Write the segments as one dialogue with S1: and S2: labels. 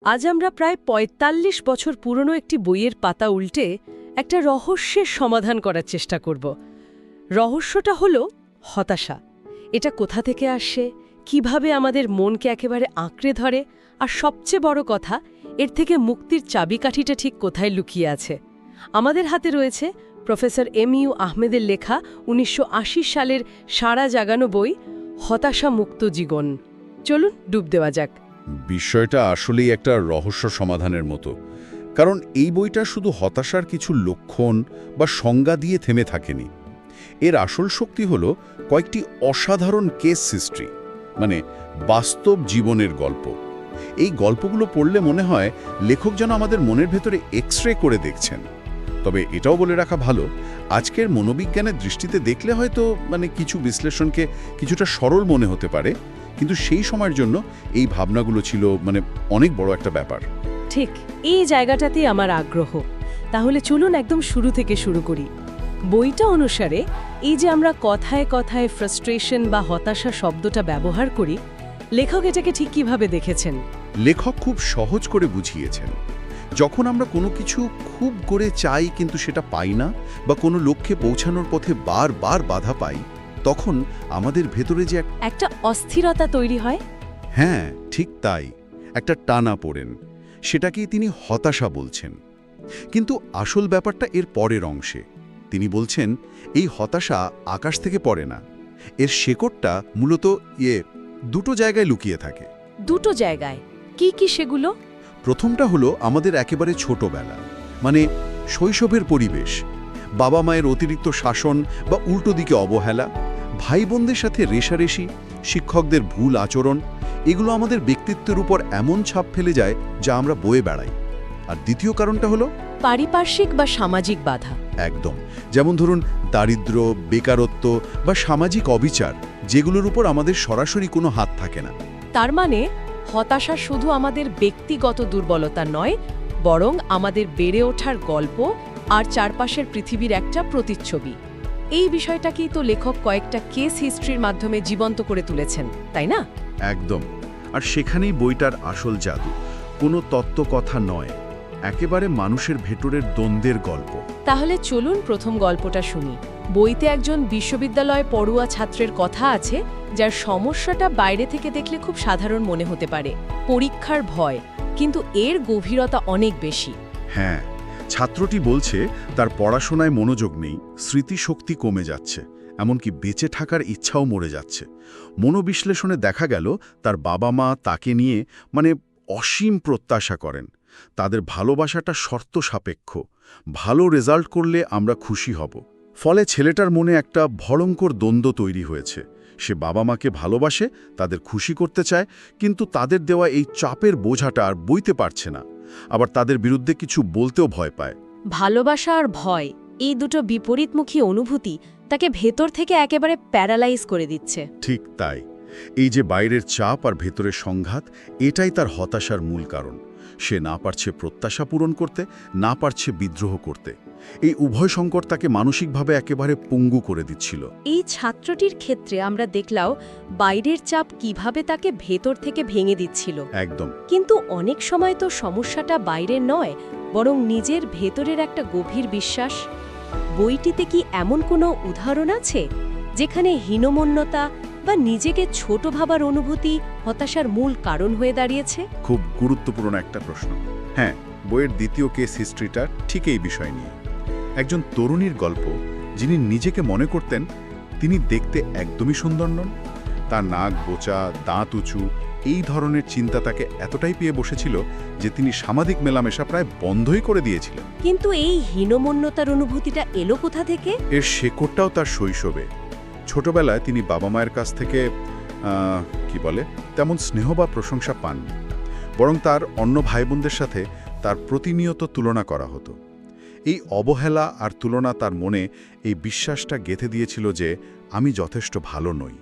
S1: আজ আমরা প্রায় ৪৫ বছর পুরনো একটি বইয়ের পাতা উল্টে একটা রহস্যের সমাধান করার চেষ্টা করব। রহস্যটা হলো হতাশা। এটা কোথা থেকে আসে, কিভাবে আমাদের মনকে একেবারে আঁকড়ে ধরে, আর সবচেয়ে বড় কথা, এর থেকে মুক্তির চাবিকাঠিটা ঠিক কোথায় লুকিয়ে আছে। আমাদের হাতে রয়েছে প্রফেসর এম.ইউ. আহমেদের লেখা ১৯৮০ সালের সাড়া জাগানো বই হতাশা মুক্ত জীবন। চলুন ডুব দেওয়া যাক।
S2: বিষয়টা আসলেই একটা রহস্য সমাধানের মতো, কারণ এই বইটা শুধু হতাশার কিছু লক্ষণ বা সংজ্ঞা দিয়ে থেমে থাকেনি। এর আসল শক্তি হলো কয়েকটি অসাধারণ কেস হিস্ট্রি, মানে বাস্তব জীবনের গল্প। এই গল্পগুলো পড়লে মনে হয় লেখক যেন আমাদের মনের ভেতরে এক্স-রে করে দেখছেন। তবে এটাও বলে রাখা ভালো, আজকের মনোবিজ্ঞানের দৃষ্টিতে দেখলে হয়তো কিছু বিশ্লেষণকে কিছুটা সরল মনে হতে পারে, কিন্তু সেই সময়ের জন্য এই ভাবনাগুলো ছিল অনেক বড় একটা ব্যাপার।
S1: ঠিক এই জায়গাটাতেই আমার আগ্রহ। তাহলে চলুন একদম শুরু থেকে শুরু করি। বইটা অনুসারে এই যে আমরা কথায় কথায় ফ্রাস্ট্রেশন বা হতাশা শব্দটা ব্যবহার করি, লেখক এটাকে ঠিক কিভাবে দেখেছেন?
S2: লেখক খুব সহজ করে বুঝিয়েছেন। যখন আমরা কোনো কিছু খুব করে চাই কিন্তু সেটা পাই না, বা কোনো লক্ষ্যে পৌঁছানোর পথে বারবার বাধা পাই, তখন আমাদের ভেতরে যে
S1: একটা অস্থিরতা তৈরি হয়।
S2: হ্যাঁ, ঠিক তাই, একটা টানা পড়েন, সেটাকেই তিনি হতাশা বলছেন। কিন্তু আসল ব্যাপারটা এর পরের অংশে। তিনি বলছেন এই হতাশা আকাশ থেকে পড়ে না, এর শেকড়টা মূলত দুটো জায়গায় লুকিয়ে থাকে।
S1: দুটো জায়গায়? কি কি সেগুলো?
S2: প্রথমটা হলো আমাদের একেবারে ছোটবেলা, শৈশবের পরিবেশ, বাবা মায়ের অতিরিক্ত শাসন বা উল্টো দিকে অবহেলা, ভাই বোনদের সাথে রেষারেষি, শিক্ষকদের ভুল আচরণ, এগুলো আমাদের ব্যক্তিত্বের উপর এমন ছাপ ফেলে যায় যা আমরা বয়ে বেড়াই। আর দ্বিতীয় কারণটা হলো
S1: পারিপার্শ্বিক বা সামাজিক বাধা।
S2: একদম, যেমন ধরুন দারিদ্র্য, বেকারত্ব বা সামাজিক অবিচার, যেগুলোর উপর আমাদের সরাসরি কোনো হাত থাকে না।
S1: তার মানে হতাশা শুধু আমাদের ব্যক্তিগত দুর্বলতা নয়, বরং আমাদের বেড়ে ওঠার গল্প আর চারপাশের পৃথিবীর একটা প্রতিচ্ছবি। এই বিষয়টাকেই তো লেখক কয়েকটা কেস হিস্ট্রির মাধ্যমে জীবন্ত করে তুলেছেন, তাই না?
S2: একদম। আর সেখানেই বইটার আসল জাদু, কোনো তত্ত্বকথা নয়, একেবারে মানুষের ভেতরের দ্বন্দ্বের গল্প।
S1: তাহলে চলুন প্রথম গল্পটা শুনি। বইতে একজন বিশ্ববিদ্যালয় পড়ুয়া ছাত্রের কথা আছে, যার সমস্যাটা বাইরে থেকে দেখলে খুব সাধারণ মনে হতে পারে, পরীক্ষার ভয়, কিন্তু এর গভীরতা অনেক বেশি।
S2: হ্যাঁ, ছাত্রটি বলছে তার পড়াশোনায় মনোযোগ নেই, স্মৃতিশক্তি কমে যাচ্ছে, এমনকি বেঁচে থাকার ইচ্ছাও মরে যাচ্ছে। মনোবিশ্লেষণে দেখা গেল তার বাবা মা তাকে নিয়ে অসীম প্রত্যাশা করেন। তাদের ভালোবাসাটা শর্ত সাপেক্ষ, ভালো রেজাল্ট করলে আমরা খুশি হব। ফলে ছেলেটার মনে একটা ভয়ঙ্কর দ্বন্দ্ব তৈরি হয়েছে। সে বাবা মাকে ভালোবাসে, তাদের খুশি করতে চায়, কিন্তু তাদের দেওয়া এই চাপের বোঝাটা আর বইতে পারছে না। আবার তাদের বিরুদ্ধে কিছু বলতেও ভয় পায়।
S1: ভালোবাসা আর ভয়, এই দুটো বিপরীতমুখী অনুভূতি তাকে ভেতর থেকে একেবারে প্যারালাইজ করে দিচ্ছে।
S2: ঠিক তাই, এই যে বাইরের চাপ আর ভেতরের সংঘাত, এটাই তার হতাশার মূল কারণ। সে না পারছে প্রত্যাশা পূরণ করতে, না পারছে বিদ্রোহ করতে। এই উভয় সংকট তাকে মানসিকভাবে একেবারে পঙ্গু করে দিচ্ছিল।
S1: এই ছাত্রটির ক্ষেত্রে আমরা দেখলাম বাইরের চাপ কিভাবে তাকে ভেতর থেকে ভেঙে দিচ্ছিল।
S2: একদম।
S1: কিন্তু অনেক সময় তো সমস্যাটা বাইরের নয়, বরং নিজের ভেতরের একটা গভীর বিশ্বাস। বইটিতে কি এমন কোনো উদাহরণ আছে যেখানে হীনমন্যতা বা নিজেকে ছোট ভাবার অনুভূতি হতাশার মূল কারণ হয়ে দাঁড়িয়েছে?
S2: খুব গুরুত্বপূর্ণ একটা প্রশ্ন। হ্যাঁ, বইয়ের দ্বিতীয় কেস হিস্ট্রিটা ঠিক এই বিষয় নিয়ে। একজন তরুণীর গল্প, যিনি নিজেকে মনে করতেন তিনি দেখতে একদমই সুন্দর নন। তার নাক বোঁচা, দাঁত উঁচু, এই ধরনের চিন্তা তাকে এতটাই পেয়ে বসেছিল যে তিনি সামাজিক মেলামেশা প্রায় বন্ধই করে দিয়েছিলেন।
S1: কিন্তু এই হীনমন্যতার অনুভূতিটা এলো কোথা থেকে?
S2: এর শেকড়টাও তার শৈশবে। ছোটবেলায় তিনি বাবা মায়ের কাছ থেকে তেমন স্নেহ বা প্রশংসা পাননি, বরং তার অন্য ভাই বোনদের সাথে তার প্রতিনিয়ত তুলনা করা হতো। এই অবহেলা আর তুলনা তার মনে এই বিশ্বাসটা গেঁথে দিয়েছিল যে আমি যথেষ্ট ভালো নই।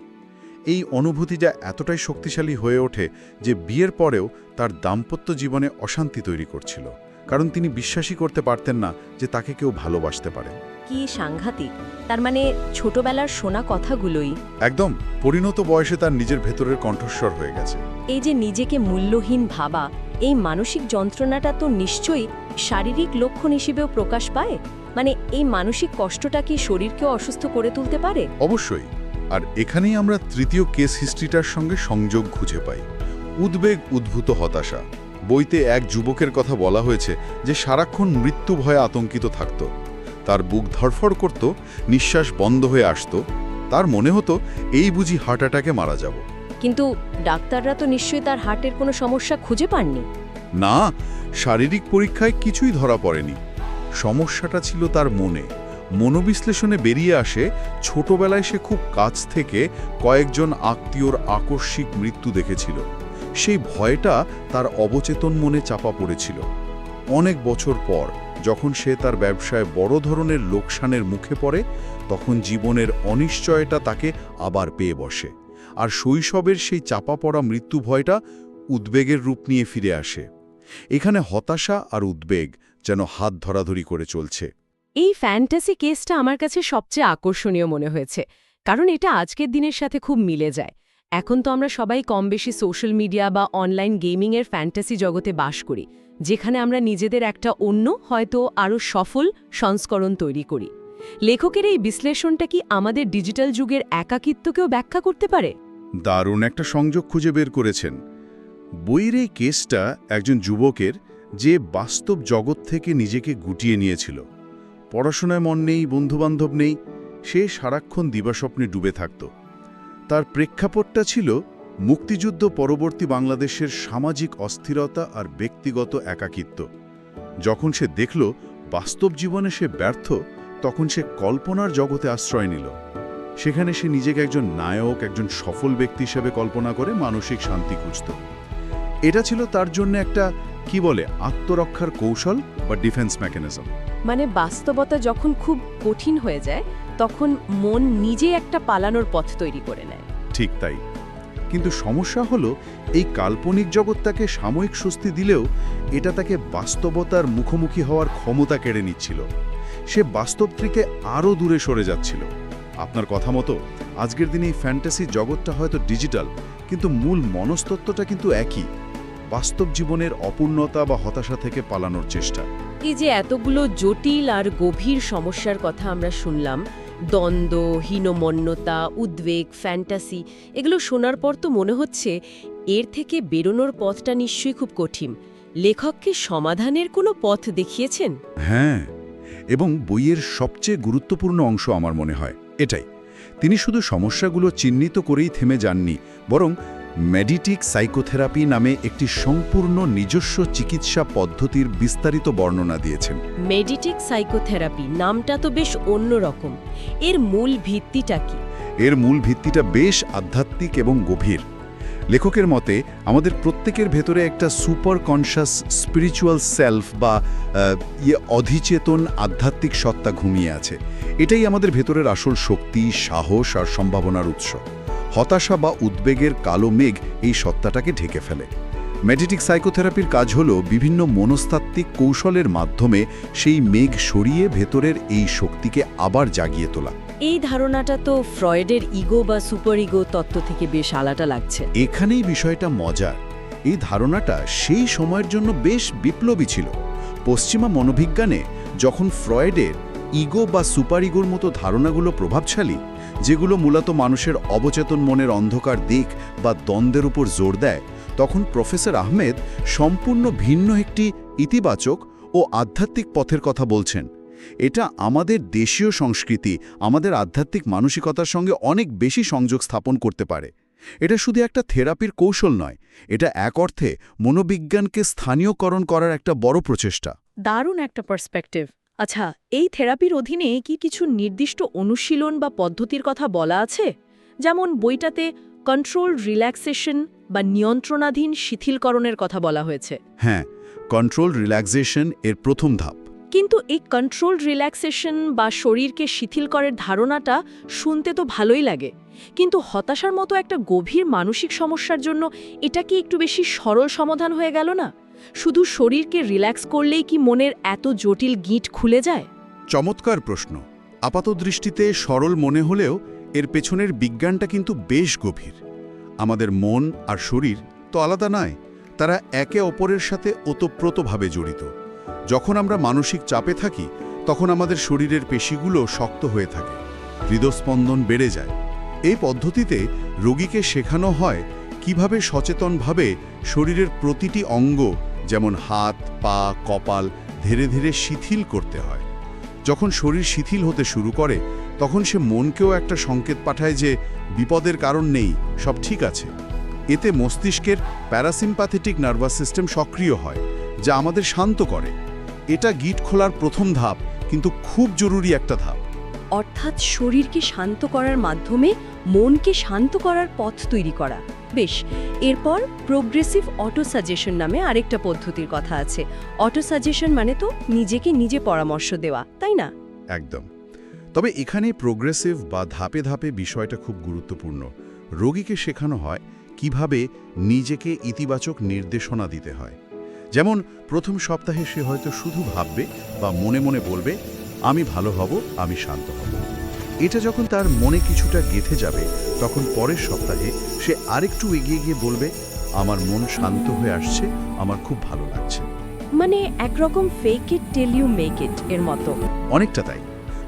S2: এই অনুভূতি যা এতটাই শক্তিশালী হয়ে ওঠে যে বিয়ের পরেও তার দাম্পত্য জীবনে অশান্তি তৈরি করছিল, কারণ তিনি বিশ্বাসই করতে পারতেন না যে তাকে কেউ ভালোবাসতে পারে।
S1: কি সাংঘাতিক! তার মানে ছোটবেলার শোনা কথাগুলোই
S2: একদম পরিণত বয়সে তার নিজের ভেতরের কণ্ঠস্বর হয়ে গেছে।
S1: এই যে নিজেকে মূল্যহীন ভাবা,
S3: এই মানসিক যন্ত্রণাটা তো নিশ্চয়ই শারীরিক লক্ষণ হিসেবেও প্রকাশ পায়। মানে এই মানসিক কষ্টটা কি শরীরকেও অসুস্থ করে তুলতে পারে?
S2: অবশ্যই। আর এখানেই আমরা তৃতীয় কেস হিস্ট্রিটার সঙ্গে সংযোগ খুঁজে পাই, উদ্বেগ উদ্ভূত হতাশা। বইতে এক যুবকের কথা বলা হয়েছে যে সারাক্ষণ মৃত্যু ভয়ে আতঙ্কিত থাকত। তার বুক ধড়ফড় করত, নিঃশ্বাস বন্ধ হয়ে আসত। তার মনে হতো এই বুঝি হার্ট অ্যাটাকে মারা যাব।
S3: কিন্তু ডাক্তাররা তো নিশ্চয়ই তার হার্টের কোনো সমস্যা খুঁজে পাননি।
S2: না, শারীরিক পরীক্ষায় কিছুই ধরা পড়েনি। সমস্যাটা ছিল তার মনে। মনোবিশ্লেষণে বেরিয়ে আসে ছোটবেলায় সে খুব কাছ থেকে কয়েকজন আত্মীয়র আকস্মিক মৃত্যু দেখেছিল। সেই ভয়টা তার অবচেতন মনে চাপা পড়েছিল। অনেক বছর পর যখন সে তার ব্যবসায় বড় ধরনের লোকসানের মুখে পড়ে, তখন জীবনের অনিশ্চয়তা তাকে আবার পেয়ে বসে। আর শৈশবের সেই চাপা পড়া মৃত্যু ভয়টা উদ্বেগের রূপ নিয়ে ফিরে আসে। এখানে হতাশা আর উদ্বেগ যেন হাত ধরাধরি করে চলছে।
S1: এই ফ্যান্টাসি কেসটা আমার কাছে সবচেয়ে আকর্ষণীয় মনে হয়েছে, কারণ এটা আজকের দিনের সাথে খুব মিলে যায়। এখন তো আমরা সবাই কম বেশি সোশ্যাল মিডিয়া বা অনলাইন গেমিংয়ের ফ্যান্টাসি জগতে বাস করি, যেখানে আমরা নিজেদের একটা অন্য, হয়তো আরও সফল সংস্করণ তৈরি করি। লেখকের এই বিশ্লেষণটা কি আমাদের ডিজিটাল যুগের একাকিত্বকেও ব্যাখ্যা করতে পারে?
S2: দারুণ একটা সংযোগ খুঁজে বের করেছেন। বইয়ের এই কেসটা একজন যুবকের, যে বাস্তব জগৎ থেকে নিজেকে গুটিয়ে নিয়েছিল। পড়াশোনায় মন নেই, বন্ধুবান্ধব নেই, সে সারাক্ষণ দিবাস্বপ্নে ডুবে থাকত। তার প্রেক্ষাপটটা ছিল মুক্তিযুদ্ধ পরবর্তী বাংলাদেশের সামাজিক অস্থিরতা আর ব্যক্তিগত একাকিত্ব। যখন সে দেখল বাস্তব জীবনে সে ব্যর্থ, তখন সে কল্পনার জগতে আশ্রয় নিল। সেখানে সে নিজেকে একজন নায়ক, একজন সফল ব্যক্তি হিসেবে কল্পনা করে মানসিক শান্তি খুঁজত। এটা ছিল তার জন্য একটা আত্মরক্ষার কৌশল বা ডিফেন্স মেকানিজম।
S1: মানে বাস্তবতা যখন খুব কঠিন হয়ে যায়, তখন মন নিজে একটা পালানোর পথ তৈরি করে নেয়।
S2: ঠিক তাই। কিন্তু সমস্যা হলো, এই কাল্পনিক জগৎ তাকে সাময়িক স্বস্তি দিলেও এটা তাকে বাস্তবতার মুখোমুখি হওয়ার ক্ষমতা কেড়ে নিচ্ছিল। সে বাস্তব থেকে আরও দূরে সরে যাচ্ছিল। আপনার কথা মতো আজকের দিনে এই ফ্যান্টাসি জগৎটা হয়তো ডিজিটাল, কিন্তু মূল মনস্তত্ত্বটা কিন্তু একই, বাস্তব জীবনের অপূর্ণতা বা হতাশা থেকে পালানোর চেষ্টা।
S1: এই যে এতগুলো জটিল আর গভীর সমস্যার কথা আমরা শুনলাম, দ্বন্দ্ব, হীনমন্যতা, উদ্বেগ, ফ্যান্টাসি, এগুলো শোনার পর তো মনে হচ্ছে এর থেকে বেরোনোর পথটা নিশ্চয়ই খুব কঠিন। লেখককে সমাধানের কোনো পথ দেখিয়েছেন?
S2: হ্যাঁ, এবং বইয়ের সবচেয়ে গুরুত্বপূর্ণ অংশ আমার মনে হয় এটাই। তিনি শুধু সমস্যাগুলো চিহ্নিত করেই থেমে যাননি, বরং মেডিটিক সাইকোথেরাপি নামে একটি সম্পূর্ণ নিজস্ব চিকিৎসা পদ্ধতির বিস্তারিত বর্ণনা দিয়েছেন।
S1: মেডিটিক সাইকোথেরাপি নামটা তো বেশ অন্যরকম। এর মূল ভিত্তিটা কি?
S2: এর মূল ভিত্তিটা বেশ আধ্যাত্মিক এবং গভীর। লেখকের মতে আমাদের প্রত্যেকের ভেতরে একটা সুপার কনশাস স্পিরিচুয়াল সেলফ বা অধিচেতন আধ্যাত্মিক সত্তা ঘুমিয়ে আছে। এটাই আমাদের ভেতরের আসল শক্তি, সাহস আর সম্ভাবনার উৎস। হতাশা বা উদ্বেগের কালো মেঘ এই সত্তাটাকে ঢেকে ফেলে। মেডিটিক সাইকোথেরাপির কাজ হলো বিভিন্ন মনস্তাত্ত্বিক কৌশলের মাধ্যমে সেই মেঘ সরিয়ে ভেতরের এই শক্তিকে আবার জাগিয়ে তোলা।
S1: এই ধারণাটা তো ফ্রয়েডের ইগো বা সুপার ইগো তত্ত্ব থেকে বেশ আলাদা লাগছে।
S2: এখানেই বিষয়টা মজার। এই ধারণাটা সেই সময়ের জন্য বেশ বিপ্লবী ছিল। পশ্চিমা মনোবিজ্ঞানে যখন ফ্রয়েডের ইগো বা সুপার ইগোর মতো ধারণাগুলো প্রভাবশালী, যেগুলো মূলত মানুষের অবচেতন মনের অন্ধকার দিক বা দ্বন্দ্বের উপর জোর দেয়, তখন প্রফেসর আহমেদ সম্পূর্ণ ভিন্ন একটি ইতিবাচক ও আধ্যাত্মিক পথের কথা বলছেন। এটা আমাদের দেশীয় সংস্কৃতি, আমাদের আধ্যাত্মিক মানসিকতার সঙ্গে অনেক বেশি সংযোগ স্থাপন করতে পারে। এটা শুধু একটা থেরাপির কৌশল নয়, এটা এক অর্থে মনোবিজ্ঞানকে স্থানীয়করণ করার একটা বড় প্রচেষ্টা।
S1: দারুণ একটা পার্সপেক্টিভ। আচ্ছা, এই থেরাপির অধীনে কি কিছু নির্দিষ্ট অনুশীলন বা পদ্ধতির কথা বলা আছে? যেমন বইটাতে কন্ট্রোল রিল্যাক্সেশন বা নিয়ন্ত্রণাধীন শিথিলকরণের কথা বলা হয়েছে।
S2: হ্যাঁ, কন্ট্রোল রিল্যাক্সেশন এর প্রথম ধাপ।
S1: কিন্তু এই কন্ট্রোল রিল্যাক্সেশন বা শরীরকে শিথিল করার ধারণাটা শুনতে তো ভালোই লাগে, কিন্তু হতাশার মতো একটা গভীর মানসিক সমস্যার জন্য এটা কি একটু বেশি সরল সমাধান হয়ে গেল না? শুধু শরীরকে রিল্যাক্স করলেই কি মনের এত জটিল গিঁট খুলে যায়?
S2: চমৎকার প্রশ্ন। আপাতদৃষ্টিতে সরল মনে হলেও এর পেছনের বিজ্ঞানটা কিন্তু বেশ গভীর। আমাদের মন আর শরীর তো আলাদা নয়, তারা একে অপরের সাথে ওতপ্রোতভাবে জড়িত। যখন আমরা মানসিক চাপে থাকি তখন আমাদের শরীরের পেশিগুলো শক্ত হয়ে থাকে, হৃদস্পন্দন বেড়ে যায়। এই পদ্ধতিতে রোগীকে শেখানো হয় কিভাবে সচেতনভাবে শরীরের প্রতিটি অঙ্গ, যেমন হাত, পা, কপাল, ধীরে ধীরে শিথিল করতে হয়। যখন শরীর শিথিল হতে শুরু করে তখন সে মনকেও একটা সংকেত পাঠায় যে বিপদের কারণ নেই, সব ঠিক আছে। এতে মস্তিষ্কের প্যারাসিম্প্যাথেটিক নার্ভাস সিস্টেম সক্রিয় হয়, যা আমাদের শান্ত করে। এটা গিট খোলার প্রথম ধাপ, কিন্তু খুব জরুরি একটা ধাপ।
S3: অর্থাৎ শরীরকে শান্ত করার মাধ্যমে মনকে শান্ত করার পথ তৈরি করা। বেশ, এরপর প্রোগ্রেসিভ অটো সাজেশন নামে আরেকটা পদ্ধতির কথা আছে। অটো সাজেশন মানে তো নিজেকে নিজে পরামর্শ দেওয়া, তাই না?
S2: একদম। তবে এখানে প্রোগ্রেসিভ বা ধাপে ধাপে বিষয়টা খুব গুরুত্বপূর্ণ। রোগীকে শেখানো হয় কিভাবে নিজেকে ইতিবাচক নির্দেশনা দিতে হয়। যেমন প্রথম সপ্তাহে সে হয়তো শুধু ভাববে বা মনে মনে বলবে, আমি ভালো হব, আমি শান্ত হব। এটা যখন তার মনে কিছুটা গেঁথে যাবে তখন পরের সপ্তাহে সে আরেকটু এগিয়ে গিয়ে বলবে, আমার মন শান্ত হয়ে আসছে, আমার খুব ভালো লাগছে।
S3: মানে একরকম fake it till you make it এর মতো।
S2: অনেকটা তাই।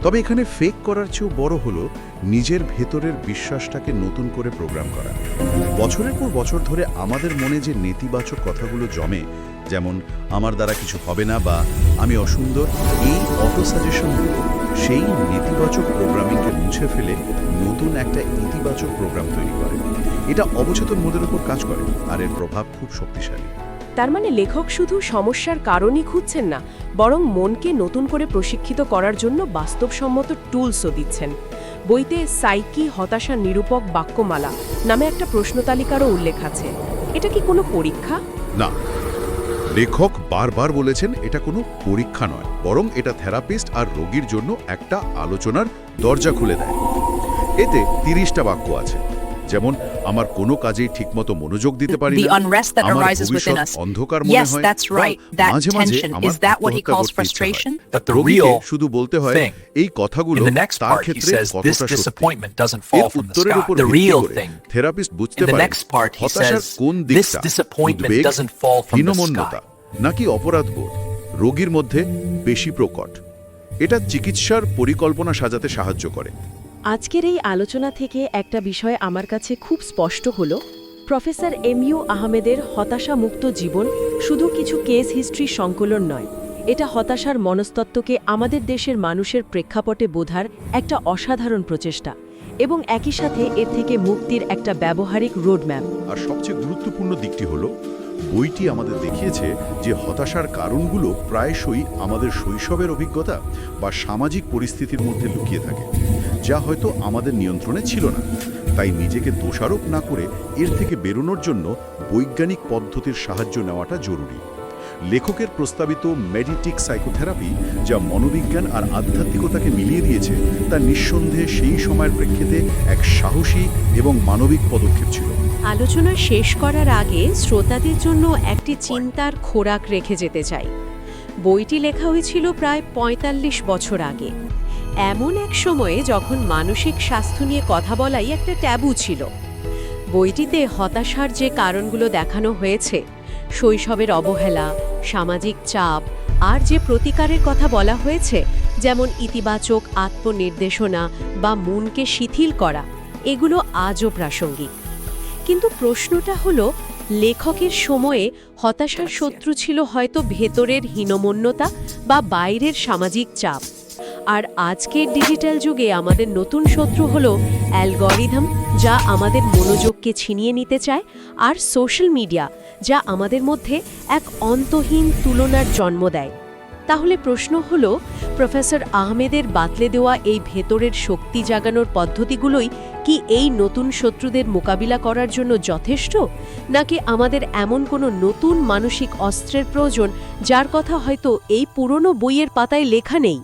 S2: তবে এখানে ফেক করার চেয়েও বড় হলো নিজের ভেতরের বিশ্বাসটাকে নতুন করে প্রোগ্রাম করা। বছরের পর বছর ধরে আমাদের মনে যে নেতিবাচক কথাগুলো জমে, যেমন আমার দ্বারা কিছু হবে না বা আমি অসুন্দর, এই অটো সাজেশনগুলো সেই নেতিবাচক প্রোগ্রামিংকে মুছে ফেলে নতুন একটা ইতিবাচক প্রোগ্রাম তৈরি করে। এটা অবচেতন মনের উপর কাজ করে, আর এর প্রভাব খুব শক্তিশালী।
S1: তার মানে লেখক শুধু সমস্যার কারণই খুঁজছেন না, বরং মনকে নতুন করে প্রশিক্ষিত করার জন্য বাস্তবসম্মত টুলসও দিচ্ছেন। বইতে সাইকি হতাশা নিরূপক বাক্যমালা নামে একটা প্রশ্নতালিকারও উল্লেখ আছে। এটা কি কোনো পরীক্ষা?
S2: না, লেখক বারবার বলেছেন এটা কোনো পরীক্ষা নয়, বরং এটা থেরাপিস্ট আর রোগীর জন্য একটা আলোচনার দরজা খুলে দেয়। এতে 30টা বাক্য আছে, যেমন আমার কোনো কাজেই ঠিকমতো মনোযোগ দিতে পারি না, আমার ভবিষ্যৎ অন্ধকার মনে হয়, মাঝে মাঝে আমার আত্মহত্যা করতে ইচ্ছা হয়। রোগীকে শুধু বলতে হয় এই কথাগুলো তার ক্ষেত্রে কতটা সত্যি। এর উত্তরের উপর ভিত্তি করে থেরাপিস্ট বুঝতে পারে হতাশার কোন দিকটা, উদ্বেগ, হীনমন্যতা নাকি অপরাধবোধ রোগীর মধ্যে বেশি প্রকট। এটা চিকিৎসার পরিকল্পনা সাজাতে সাহায্য করে।
S1: আজকের এই আলোচনা থেকে একটা বিষয় আমার কাছে খুব স্পষ্ট হলো, প্রফেসর এমইউ আহমেদের হতাশা মুক্ত জীবন শুধু কিছু কেস হিস্ট্রির সংকলন নয়, এটা হতাশার মনস্তত্ত্বকে আমাদের দেশের মানুষের প্রেক্ষাপটে বোঝার একটা অসাধারণ প্রচেষ্টা, এবং একই সাথে এর থেকে মুক্তির একটা ব্যবহারিক রোডম্যাপ।
S2: আর সবচেয়ে গুরুত্বপূর্ণ দিকটি হলো, বইটি আমাদের দেখিয়েছে যে হতাশার কারণগুলো প্রায়শই আমাদের শৈশবের অভিজ্ঞতা বা সামাজিক পরিস্থিতির মধ্যে লুকিয়ে থাকে, যা হয়তো আমাদের নিয়ন্ত্রণে ছিল না। তাই নিজেকে দোষারোপ না করে এর থেকে বেরোনোর জন্য বৈজ্ঞানিক পদ্ধতির সাহায্য নেওয়াটা জরুরি। লেখকের প্রস্তাবিত মেডিটিক সাইকোথেরাপি, যা মনোবিজ্ঞান আর আধ্যাত্মিকতাকে মিলিয়ে দিয়েছে, তা নিঃসন্দেহে সেই সময়ের প্রেক্ষিতে এক সাহসী এবং মানবিক পদক্ষেপ ছিল।
S1: আলোচনা শেষ করার আগে শ্রোতাদের জন্য একটি চিন্তার খোরাক রেখে যেতে চাই। বইটি লেখা হয়েছিল প্রায় ৪৫ বছর আগে, এমন এক সময়ে যখন মানসিক স্বাস্থ্য নিয়ে কথা বলাই একটা ট্যাবু ছিল। বইটিতে হতাশার যে কারণগুলো দেখানো হয়েছে, শৈশবের অবহেলা, সামাজিক চাপ আর যে প্রতিকারের কথা বলা হয়েছে, যেমন ইতিবাচক আত্মনির্দেশনা বা মনকে শিথিল করা, এগুলো আজও প্রাসঙ্গিক। কিন্তু প্রশ্নটা হলো, লেখকের সময়ে হতাশার শত্রু ছিল হয়তো ভেতরের হীনমন্যতা বা বাইরের সামাজিক চাপ, আর আজকের ডিজিটাল যুগে আমাদের নতুন শত্রু হলো অ্যালগরিদম, যা আমাদের মনোযোগকে ছিনিয়ে নিতে চায়, আর সোশ্যাল মিডিয়া, যা আমাদের মধ্যে এক অন্তহীন তুলনার জন্ম দেয়। তাহলে প্রশ্ন হলো, প্রফেসর আহমেদের বাতলে দেওয়া এই ভেতরের শক্তি জাগানোর পদ্ধতিগুলোই কি এই নতুন শত্রুদের মোকাবিলা করার জন্য যথেষ্ট, নাকি আমাদের এমন কোনো নতুন মানসিক অস্ত্রের প্রয়োজন যার কথা হয়তো এই পুরনো বইয়ের পাতায় লেখা নেই?